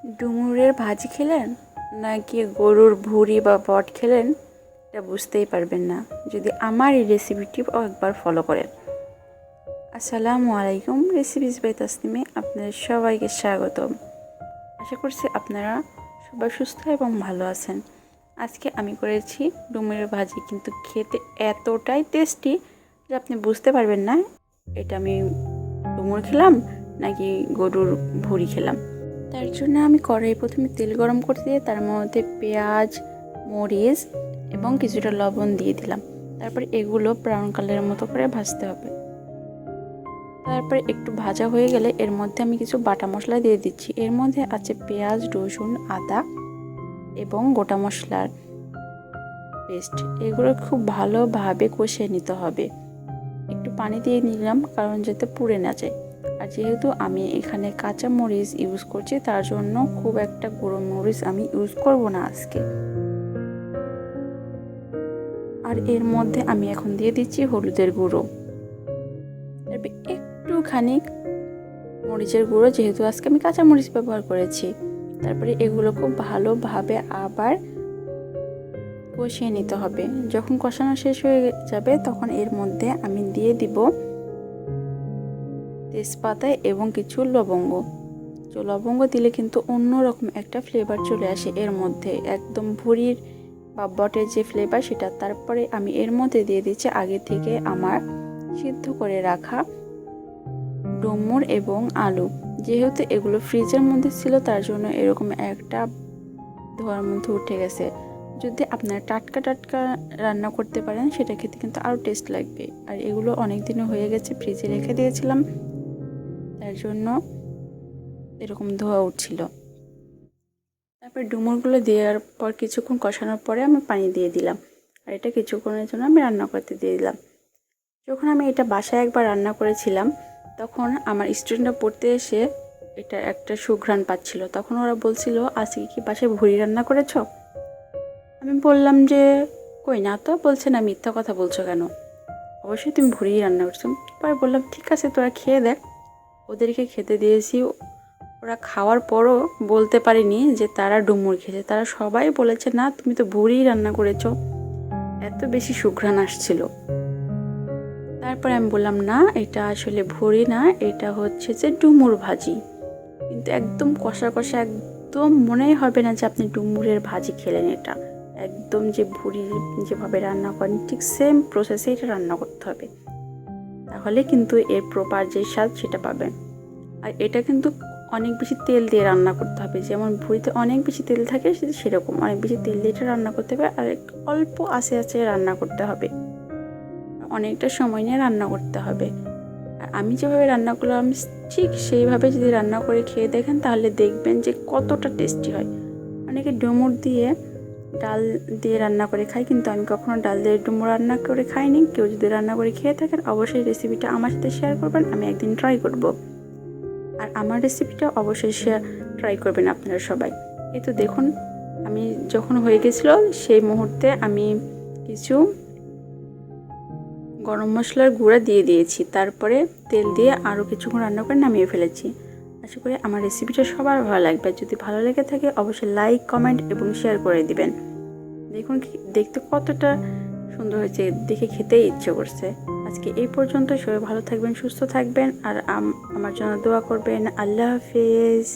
ডুমুরের ভাজি খেলেন নাকি গরুর ভুঁড়ি বা বট খেলেন এটা বুঝতেই পারবেন না যদি আমার এই রেসিপিটি একবার ফলো করেন। আসসালামু আলাইকুম, রেসিপিস বাই তাসনিমে আপনাদের সবাইকে স্বাগতম। আশা করছি আপনারা সবাই সুস্থ এবং ভালো আছেন। আজকে আমি করেছি ডুমুরের ভাজি, কিন্তু খেতে এতটাই টেস্টি যে আপনি বুঝতে পারবেন না এটা আমি ডুমুর খেলাম নাকি গরুর ভুঁড়ি খেলাম। তার জন্য আমি কড়াই প্রথমে তেল গরম করতে দিয়ে তার মধ্যে পেঁয়াজ, মরিচ এবং কিছুটা লবণ দিয়ে দিলাম। তারপরে এগুলো ব্রাউন কালারের মতো করে ভাজতে হবে। তারপরে একটু ভাজা হয়ে গেলে এর মধ্যে আমি কিছু বাটা মশলা দিয়ে দিচ্ছি। এর মধ্যে আছে পেঁয়াজ, রসুন, আদা এবং গোটা মশলার পেস্ট। এগুলো খুব ভালোভাবে কষিয়ে নিতে হবে। একটু পানি দিয়ে নিলাম কারণ যাতে পুড়ে না যায়। আর যেহেতু আমি এখানে কাঁচা মরিচ ইউজ করছি তার জন্য খুব একটা গুঁড়ো মরিচ আমি ইউজ করব না আজকে। আর এর মধ্যে আমি এখন দিয়ে দিচ্ছি হলুদের গুঁড়ো, তারপর একটুখানি মরিচের গুঁড়ো, যেহেতু আজকে আমি কাঁচা মরিচ ব্যবহার করেছি। তারপরে এগুলো খুব ভালোভাবে আবার কষিয়ে নিতে হবে। যখন কষানো শেষ হয়ে যাবে তখন এর মধ্যে আমি দিয়ে দিব তেজপাতা এবং কিছু লবঙ্গ। তো লবঙ্গ দিলে কিন্তু অন্যরকম একটা ফ্লেভার চলে আসে এর মধ্যে, একদম ভুঁড়ির বা বটের যে ফ্লেভার সেটা। তারপরে আমি এর মধ্যে দিয়ে দিচ্ছি আগে থেকে আমার সিদ্ধ করে রাখা ডুমুর এবং আলু। যেহেতু এগুলো ফ্রিজের মধ্যে ছিল তার জন্য এরকম একটা ধোয়ার মধ্যে উঠে গেছে। যদি আপনারা টাটকা টাটকা রান্না করতে পারেন সেটা খেতে কিন্তু আরও টেস্ট লাগবে। আর এগুলো অনেক দিনও হয়ে গেছে, ফ্রিজে রেখে দিয়েছিলাম, তার জন্য এরকম ধোয়া উঠছিল। তারপর ডুমুরগুলো দেওয়ার পর কিছুক্ষণ কষানোর পরে আমি পানি দিয়ে দিলাম। আর এটা কিছুক্ষণের জন্য আমি রান্না করতে দিয়ে দিলাম। যখন আমি এটা বাসায় একবার রান্না করেছিলাম তখন আমার স্টুডেন্টরা পড়তে এসে এটা একটা সুঘ্রাণ পাচ্ছিল। তখন ওরা বলছিল, আজকে কি বাসায় ভুঁড়ি রান্না করেছো? আমি বললাম যে কই না তো। বলছে না, মিথ্যা কথা বলছো কেন, অবশ্যই তুমি ভুঁড়ি রান্না করছো। পরে বললাম ঠিক আছে তোরা খেয়ে দেখ। ওদেরকে খেতে দিয়েছি। ওরা খাওয়ার পরও বলতে পারেনি যে তারা ডুমুর খেয়েছে। তারা সবাই বলেছে না তুমি তো ভুঁড়ি রান্না করেছো, এত বেশি সুঘ্রাণ আসছিল। তারপরে আমি বললাম না, এটা আসলে ভুঁড়ি না, এটা হচ্ছে যে ডুমুর ভাজি। কিন্তু একদম কষা কষা, একদম মনেই হবে না যে আপনি ডুমুরের ভাজি খেলেন। এটা একদম যে ভুঁড়ি যেভাবে রান্না করেন ঠিক সেম প্রসেসে এটা রান্না করতে হবে, তাহলে কিন্তু এর প্রপার যে স্বাদ সেটা পাবেন। আর এটা কিন্তু অনেক বেশি তেল দিয়ে রান্না করতে হবে। যেমন ভুঁড়িতে অনেক বেশি তেল থাকে সেরকম অনেক বেশি তেল দিয়ে এটা রান্না করতে হবে। আর অল্প আঁচে আঁচে রান্না করতে হবে, অনেকটা সময় নিয়ে রান্না করতে হবে। আর আমি যেভাবে রান্না করলাম ঠিক সেইভাবে যদি রান্না করে খেয়ে দেখেন তাহলে দেখবেন যে কতটা টেস্টি হয়। অনেকে ডুমুর দিয়ে ডাল দিয়ে রান্না করে খায়, কিন্তু আমি কখনো ডাল দিয়ে ডুমুর রান্না করে খাইনি। কেউ যদি রান্না করে খেয়ে থাকেন অবশ্যই রেসিপিটা আমার সাথে শেয়ার করবেন, আমি একদিন ট্রাই করব। আর আমার রেসিপিটা অবশ্যই ট্রাই করবেন আপনারা সবাই। এই তো দেখুন, আমি যখন হয়ে গেছিলো সেই মুহূর্তে আমি কিছু গরম মশলার গুঁড়া দিয়ে দিয়েছি। তারপরে তেল দিয়ে আরও কিছুক্ষণ রান্না করে নামিয়ে ফেলেছি। আশা করি আমার রেসিপিটা সবার ভালো লাগবে। যদি ভালো লেগে থাকে অবশ্যই লাইক, কমেন্ট এবং শেয়ার করে দিবেন। দেখুন দেখতে কতটা সুন্দর হয়েছে, দেখে খেতেই ইচ্ছে করছে। আজকে এই পর্যন্ত। সবাই ভালো থাকবেন, সুস্থ থাকবেন আর আমার জন্য দোয়া করবেন। আল্লাহ হাফেজ।